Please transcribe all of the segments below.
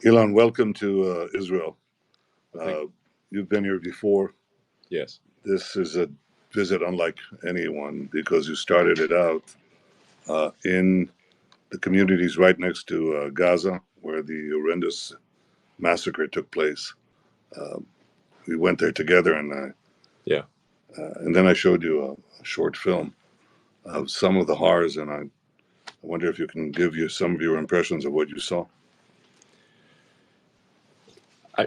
Elon, welcome to Israel. You've been here before. Yes. This is a visit unlike anyone because you started it out in the communities right next to Gaza, where the horrendous massacre took place. We went there together, and then I showed you a short film of some of the horrors, and I wonder if you can give you some of your impressions of what you saw.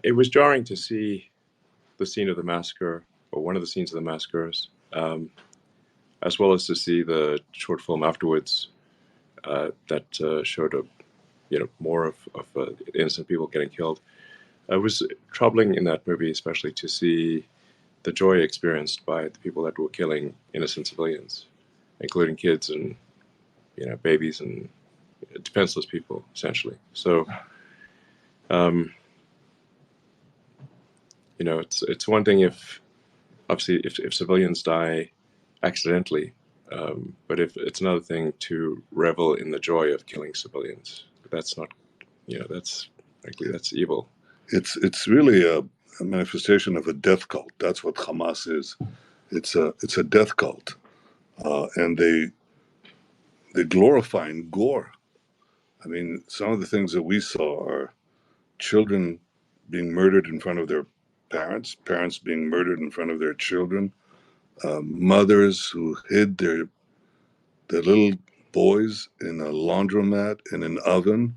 It was jarring to see the scene of the massacre, or one of the scenes of the massacres, as well as to see the short film afterwards that showed more of innocent people getting killed. It was troubling in that movie, especially to see the joy experienced by the people that were killing innocent civilians, including kids and babies and defenseless people, essentially. So, it's one thing if civilians die accidentally, but if it's another thing to revel in the joy of killing civilians. That's not, that's frankly, that's evil. It's really a manifestation of a death cult. That's what Hamas is. It's a death cult, and they glorify and gore. I mean, some of the things that we saw are children being murdered in front of their parents, parents being murdered in front of their children, mothers who hid their little boys in a laundromat, in an oven,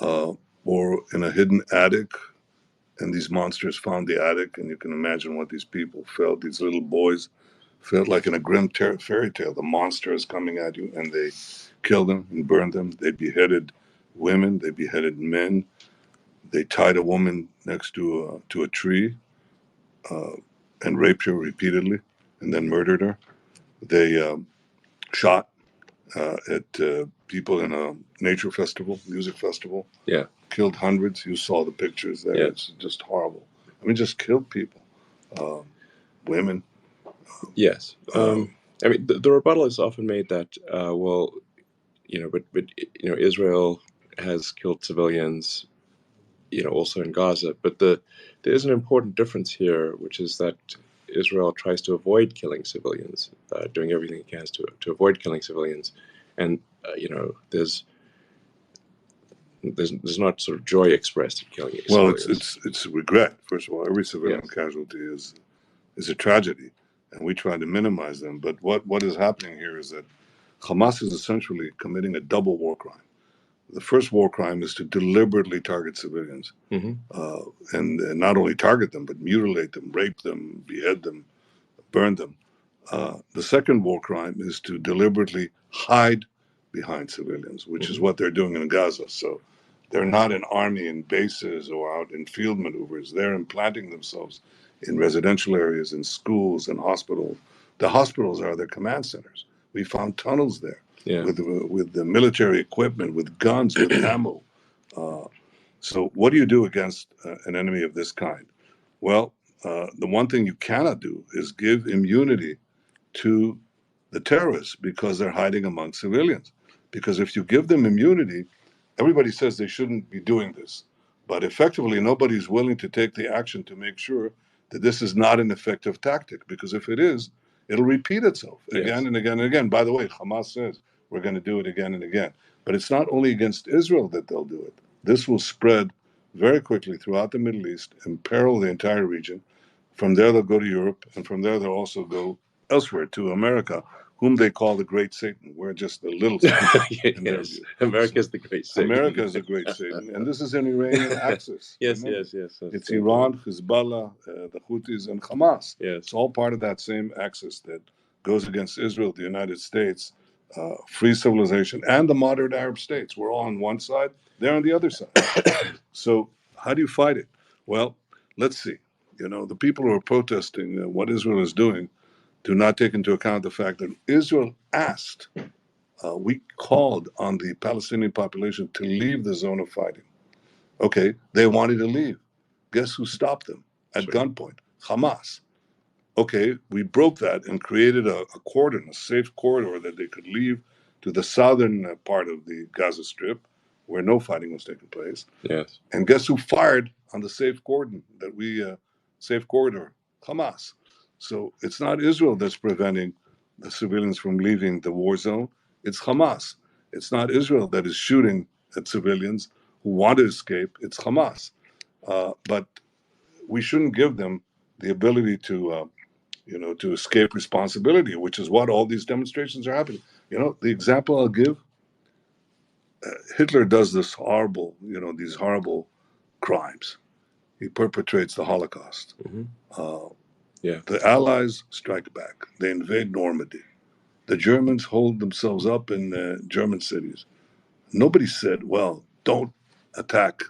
or in a hidden attic. And these monsters found the attic, and you can imagine what these people felt. These little boys felt like in a grim fairy tale. The monster is coming at you, and they killed them and burned them. They beheaded women. They beheaded men. They tied a woman next to a tree and raped her repeatedly, and then murdered her. They shot at people in a nature festival, music festival. Yeah. Killed hundreds. You saw the pictures there. Yeah. It's just horrible. I mean, just killed people, women. Yes. I mean, the rebuttal is often made that, but Israel has killed civilians, also in Gaza. But there is an important difference here, which is that Israel tries to avoid killing civilians, doing everything it can to avoid killing civilians, and there's not sort of joy expressed in killing civilians. Well, it's regret. First of all, every civilian casualty is a tragedy, and we try to minimize them. But what is happening here is that Hamas is essentially committing a double war crime. The first war crime is to deliberately target civilians, and not only target them, but mutilate them, rape them, behead them, burn them. The second war crime is to deliberately hide behind civilians, which is what they're doing in Gaza. So they're not an army in bases or out in field maneuvers. They're implanting themselves in residential areas, in schools, and hospitals. The hospitals are their command centers. We found tunnels there with the military equipment, with guns, with ammo. So what do you do against an enemy of this kind? Well, the one thing you cannot do is give immunity to the terrorists because they're hiding among civilians. Because if you give them immunity, everybody says they shouldn't be doing this. But effectively, nobody's willing to take the action to make sure that this is not an effective tactic. Because if it is, it'll repeat itself again and again and again. By the way, Hamas says we're going to do it again and again. But it's not only against Israel that they'll do it. This will spread very quickly throughout the Middle East, imperil the entire region. From there, they'll go to Europe, and from there, they'll also go elsewhere to America, whom they call the Great Satan. We're just the little Satan. Yes, America is the Great Satan. America is the Great Satan, and this is an Iranian axis. Yes. It's Iran, Hezbollah, the Houthis, and Hamas. Yes. It's all part of that same axis that goes against Israel, the United States, free civilization, and the moderate Arab states. We're all on one side, they're on the other side. So how do you fight it? Well, let's see. The people who are protesting what Israel is doing do not take into account the fact that Israel asked, we called on the Palestinian population to leave the zone of fighting. Okay, they wanted to leave. Guess who stopped them at gunpoint? Hamas. Okay, we broke that and created a cordon, a safe corridor that they could leave to the southern part of the Gaza Strip, where no fighting was taking place. Yes. And guess who fired on the safe corridor safe corridor? Hamas. So it's not Israel that's preventing the civilians from leaving the war zone. It's Hamas. It's not Israel that is shooting at civilians who want to escape. It's Hamas. But we shouldn't give them the ability to, to escape responsibility, which is what all these demonstrations are happening. The example I'll give, Hitler does this horrible, these horrible crimes. He perpetrates the Holocaust. Mm-hmm. Yeah. The Allies strike back. They invade Normandy. The Germans hold themselves up in German cities. Nobody said, well, don't attack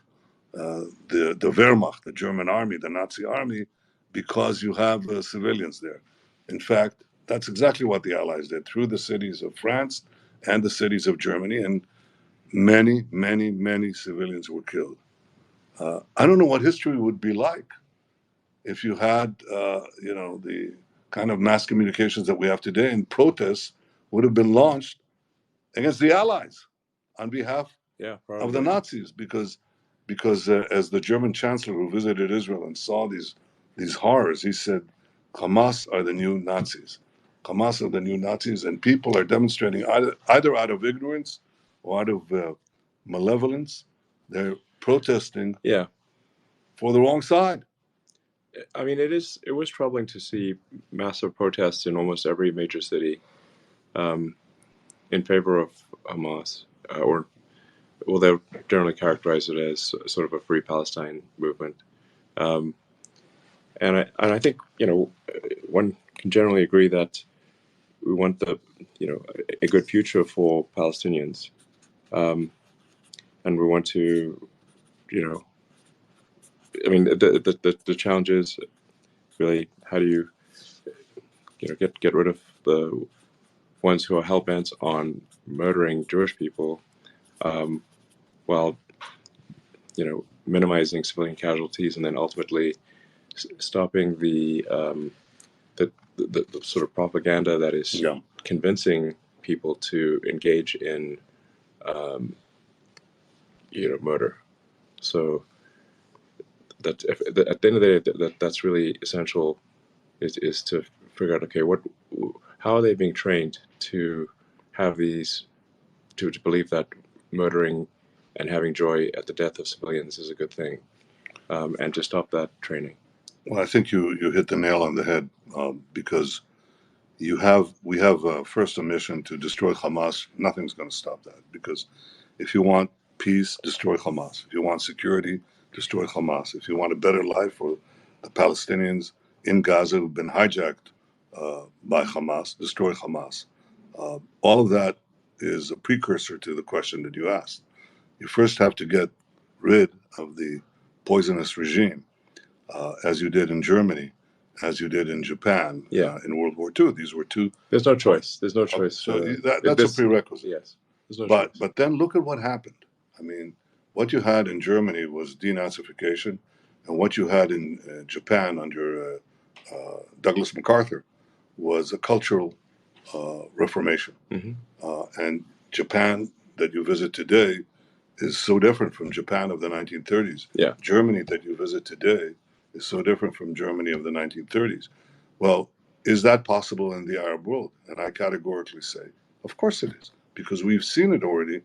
the Wehrmacht, the German army, the Nazi army, because you have civilians there. In fact, that's exactly what the Allies did through the cities of France and the cities of Germany, and many, many, many civilians were killed. I don't know what history would be like if you had, the kind of mass communications that we have today, and protests would have been launched against the Allies on behalf of the Nazis, because as the German chancellor who visited Israel and saw these horrors, he said, Hamas are the new Nazis. Hamas are the new Nazis, and people are demonstrating either out of ignorance or out of malevolence. They're protesting for the wrong side. I mean, it was troubling to see massive protests in almost every major city in favor of Hamas, they'll generally characterize it as sort of a Free Palestine movement. And I think, one can generally agree that we want a good future for Palestinians. And we want to, I mean, the challenge is really, how do you, get rid of the ones who are hell-bent on murdering Jewish people, while, minimizing civilian casualties, and then ultimately stopping the sort of propaganda that is convincing people to engage in, murder. So that at the end of the day, that's really essential, is to figure out, okay, how are they being trained to have these, to believe that murdering and having joy at the death of civilians is a good thing, and to stop that training. Well, I think you hit the nail on the head, because we have first a mission to destroy Hamas. Nothing's going to stop that, because if you want peace, destroy Hamas. If you want security, destroy Hamas. If you want a better life for the Palestinians in Gaza who've been hijacked by Hamas, destroy Hamas. All of that is a precursor to the question that you asked. You first have to get rid of the poisonous regime, as you did in Germany, as you did in Japan, in World War II. These were two. There's no choice. There's no choice. So that's a prerequisite. Yes. There's no choice. But then look at what happened. I mean, what you had in Germany was denazification, and what you had in Japan under Douglas MacArthur was a cultural reformation. Mm-hmm. And Japan that you visit today is so different from Japan of the 1930s. Yeah. Germany that you visit today is so different from Germany of the 1930s. Well, is that possible in the Arab world? And I categorically say, of course it is, because we've seen it already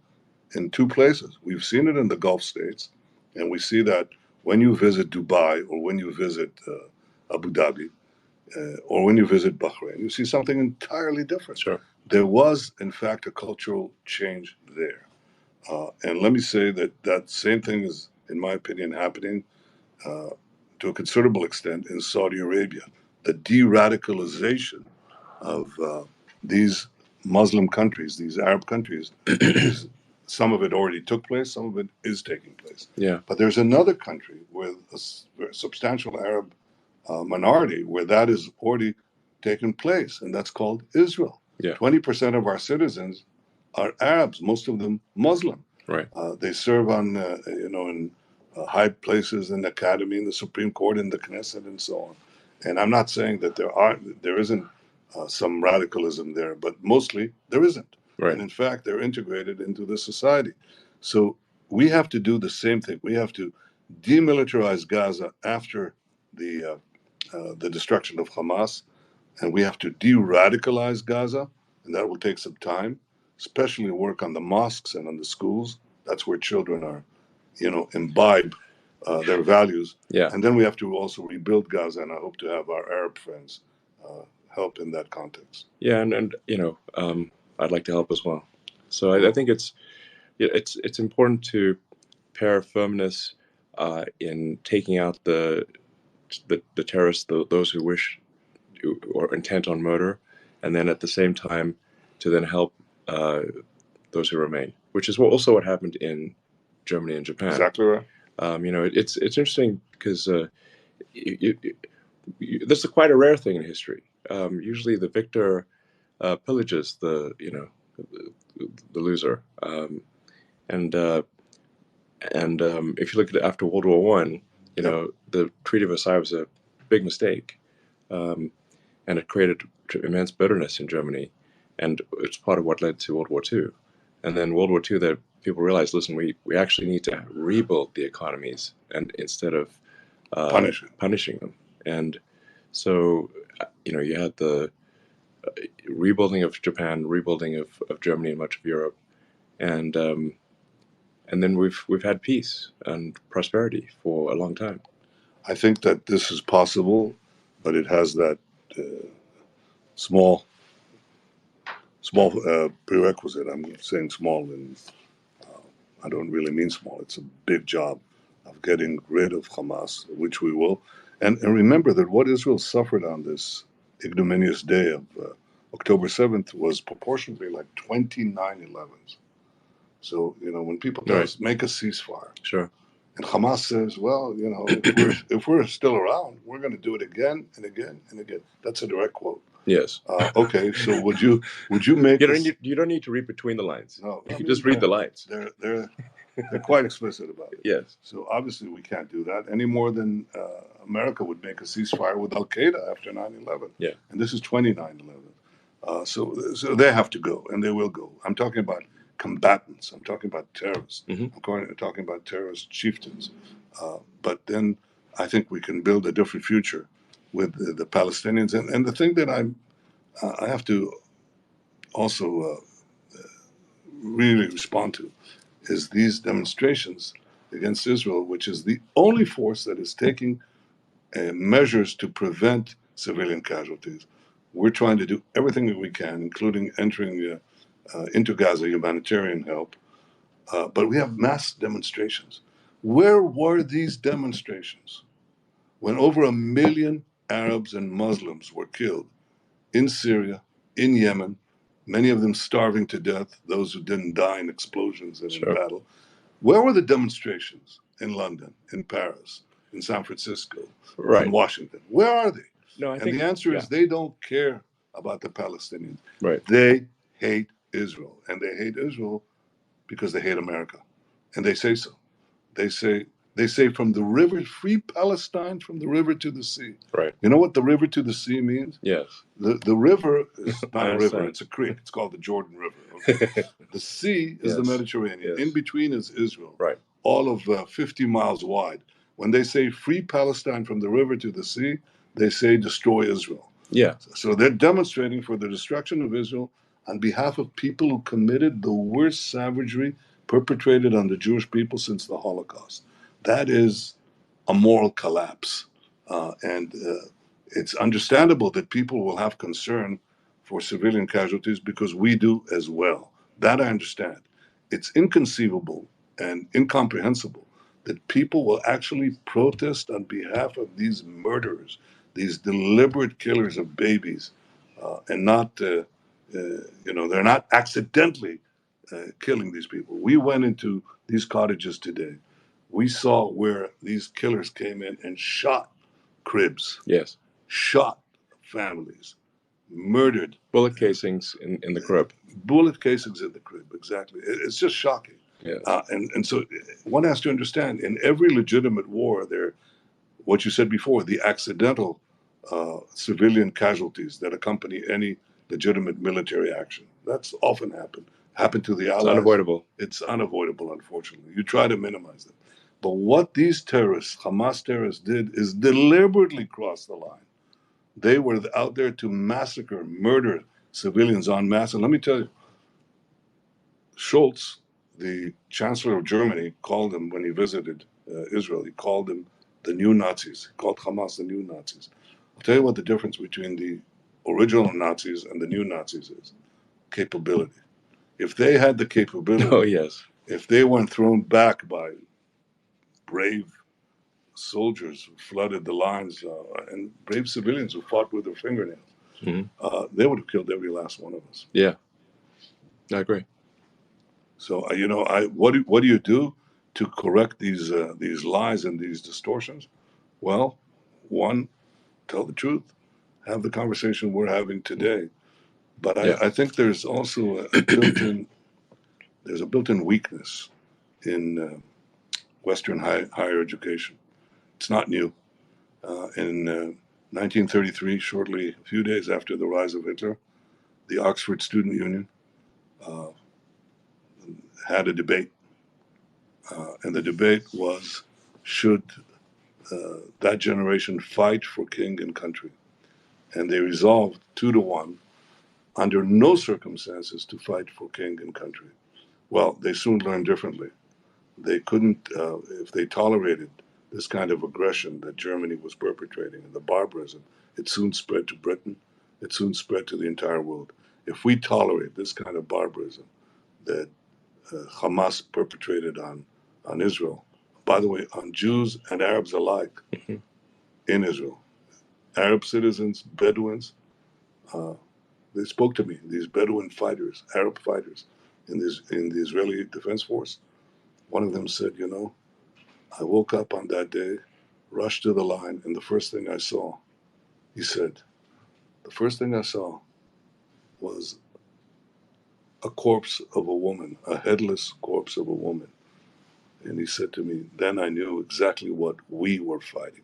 in two places. We've seen it in the Gulf states, and we see that when you visit Dubai, or when you visit Abu Dhabi, or when you visit Bahrain, you see something entirely different. Sure. There was, in fact, a cultural change there. And let me say that same thing is, in my opinion, happening to a considerable extent in Saudi Arabia. The de-radicalization of these Muslim countries, these Arab countries, some of it already took place, some of it is taking place. Yeah. But there's another country with a substantial Arab minority where that is already taken place, and that's called Israel. Yeah. 20% of our citizens are Arabs, most of them Muslim. Right. They serve on, in high places in the academy, in the Supreme Court, in the Knesset, and so on. And I'm not saying that there isn't some radicalism there, but mostly there isn't. Right. And in fact, they're integrated into the society. So we have to do the same thing. We have to demilitarize Gaza after the destruction of Hamas, and we have to de-radicalize Gaza, and that will take some time, especially work on the mosques and on the schools. That's where children are, imbibe their values. Yeah. And then we have to also rebuild Gaza, and I hope to have our Arab friends help in that context. Yeah, and I'd like to help as well. So I think it's important to pair firmness in taking out the terrorists, those who wish or intent on murder, and then at the same time to then help those who remain, which is also what happened in Germany and Japan. Exactly right. It's interesting because this is quite a rare thing in history. Usually, the victor pillages the loser, and if you look at it after World War I, the Treaty of Versailles was a big mistake, and it created immense bitterness in Germany, and it's part of what led to World War II. And then World War II, that people realized, listen, we actually need to rebuild the economies, and instead of punishing them. And so, you had the rebuilding of Japan, rebuilding of Germany and much of Europe, and then we've had peace and prosperity for a long time. I think that this is possible, but it has that small prerequisite. I'm saying small, and I don't really mean small. It's a big job of getting rid of Hamas, which we will. And remember that what Israel suffered on this ignominious day of October 7th was proportionately like 29 11s. So, when people tell us, make a ceasefire. Sure. And Hamas says, well, if we're still around, we're going to do it again and again and again. That's a direct quote. Yes. Okay, so would you make you don't need to read between the lines. No, you can just read the lines. They're quite explicit about it. Yes. So obviously we can't do that any more than America would make a ceasefire with Al Qaeda after 9/11. Yeah. And this is 29/11. So they have to go, and they will go. I'm talking about combatants. I'm talking about terrorists. Mm-hmm. I'm talking about terrorist chieftains. But then I think we can build a different future with the Palestinians. And the thing that I have to also really respond to is these demonstrations against Israel, which is the only force that is taking measures to prevent civilian casualties. We're trying to do everything that we can, including entering into Gaza humanitarian help. But we have mass demonstrations. Where were these demonstrations when over 1 million Arabs and Muslims were killed in Syria, in Yemen, many of them starving to death, those who didn't die in explosions and in battle? Where were the demonstrations in London, in Paris, in San Francisco, in Washington? Where are they? No, I think the answer is they don't care about the Palestinians. Right. They hate Israel, and they hate Israel because they hate America, and they say so. They say from the river, free Palestine from the river to the sea. Right. You know what the river to the sea means? Yes. The river is not a river, it's a creek. It's called the Jordan River. Okay? The sea is the Mediterranean. Yes. In between is Israel. Right. All of 50 miles wide. When they say free Palestine from the river to the sea, they say destroy Israel. Yeah. So they're demonstrating for the destruction of Israel on behalf of people who committed the worst savagery perpetrated on the Jewish people since the Holocaust. That is a moral collapse. And it's understandable that people will have concern for civilian casualties because we do as well. That I understand. It's inconceivable and incomprehensible that people will actually protest on behalf of these murderers, these deliberate killers of babies, and not, they're not accidentally killing these people. We went into these cottages today. We saw where these killers came in and shot cribs. Yes. Shot families, murdered. Bullet casings in the crib. Bullet casings in the crib, exactly. It's just shocking. Yes. And so one has to understand, in every legitimate war, there, what you said before, the accidental civilian casualties that accompany any legitimate military action. That's often happen to the It's allies. unavoidable. It's unavoidable, unfortunately. You try to minimize them. But what these terrorists, Hamas terrorists, did is deliberately cross the line. They were out there to massacre, murder civilians en masse. And let me tell you, Scholz, the Chancellor of Germany, called them when he visited Israel. He called them the new Nazis. He called Hamas the new Nazis. I'll tell you what the difference between the original Nazis and the new Nazis is: capability. If they had the capability, Oh, yes. if they weren't thrown back by brave soldiers who flooded the lines and brave civilians who fought with their fingernails, they would have killed every last one of us. Yeah, I agree. So what do you do to correct these lies and these distortions? Well, one, tell the truth, have the conversation we're having today. But I think there's also a built-in weakness in Western higher education. It's not new. In 1933, shortly a few days after the rise of Hitler, the Oxford Student Union uh, had a debate, and the debate was, should that generation fight for king and country? And they resolved 2-1, under no circumstances to fight for king and country. Well, they soon learned differently. They couldn't, if they tolerated this kind of aggression that Germany was perpetrating and the barbarism, it soon spread to Britain. It soon spread to the entire world. If we tolerate this kind of barbarism that Hamas perpetrated on Israel, by the way, on Jews and Arabs alike in Israel, Arab citizens, Bedouins, they spoke to me, these Bedouin fighters, Arab fighters in the Israeli Defense Force. One of them said, I woke up on that day, rushed to the line, and the first thing I saw, he said, the first thing I saw was a corpse of a woman, a headless corpse of a woman. And he said to me, then I knew exactly what we were fighting.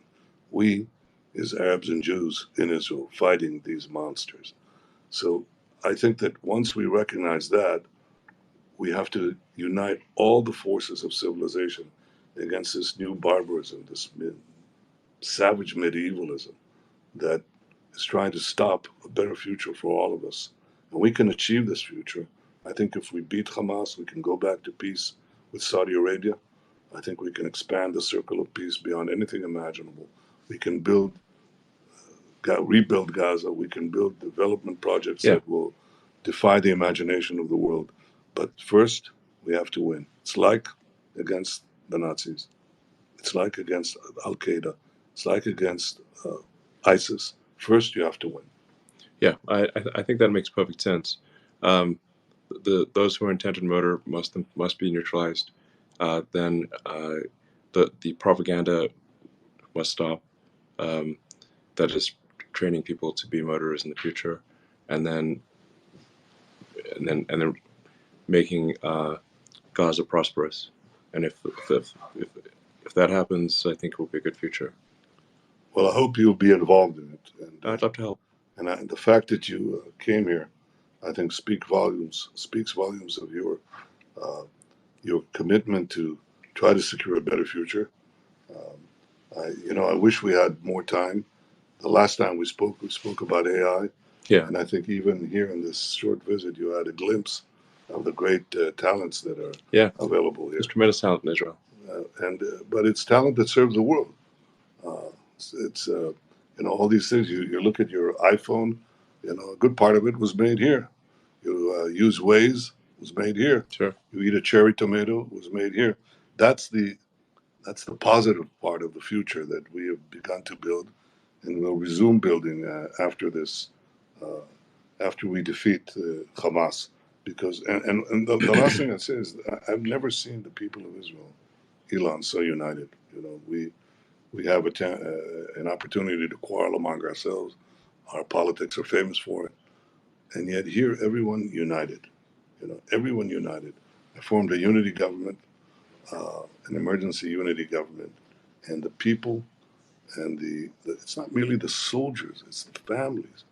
We is Arabs and Jews in Israel fighting these monsters. So I think that once we recognize that, we have to unite all the forces of civilization against this new barbarism, this savage medievalism that is trying to stop a better future for all of us. And we can achieve this future. I think if we beat Hamas, we can go back to peace with Saudi Arabia. I think we can expand the circle of peace beyond anything imaginable. We can rebuild Gaza. We can build development projects that will defy the imagination of the world. But first, we have to win. It's like against the Nazis. It's like against Al Qaeda. It's like against ISIS. First, you have to win. Yeah, I think that makes perfect sense. Those who are intent on murder must be neutralized. Then the propaganda must stop. That is training people to be murderers in the future, and then making Gaza prosperous. And if that happens, I think it will be a good future. Well, I hope you'll be involved in it. And I'd love to help. And the fact that you came here, I think, speaks volumes of your commitment to try to secure a better future. I wish we had more time. The last time we spoke about AI. Yeah. And I think even here in this short visit, you had a glimpse of the great talents that are available here. There's tremendous talent in Israel. But it's talent that serves the world. It's all these things. You look at your iPhone, a good part of it was made here. You use Waze, was made here. Sure. You eat a cherry tomato, was made here. That's the positive part of the future that we have begun to build, and we'll resume building after this, after we defeat Hamas. Because and the last thing I say is I've never seen the people of Israel, Elon, so united. We have an opportunity to quarrel among ourselves. Our politics are famous for it, and yet here everyone united. Everyone united. I formed a unity government, an emergency unity government, and the people and it's not merely the soldiers, it's the families,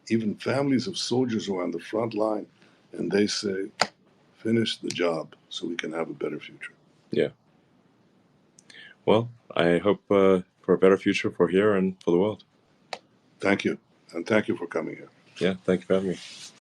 even families of soldiers who are on the front line, and they say, Finish the job so we can have a better future. Yeah. Well, I hope for a better future for here and for the world. Thank you. And thank you for coming here. Yeah, thank you for having me.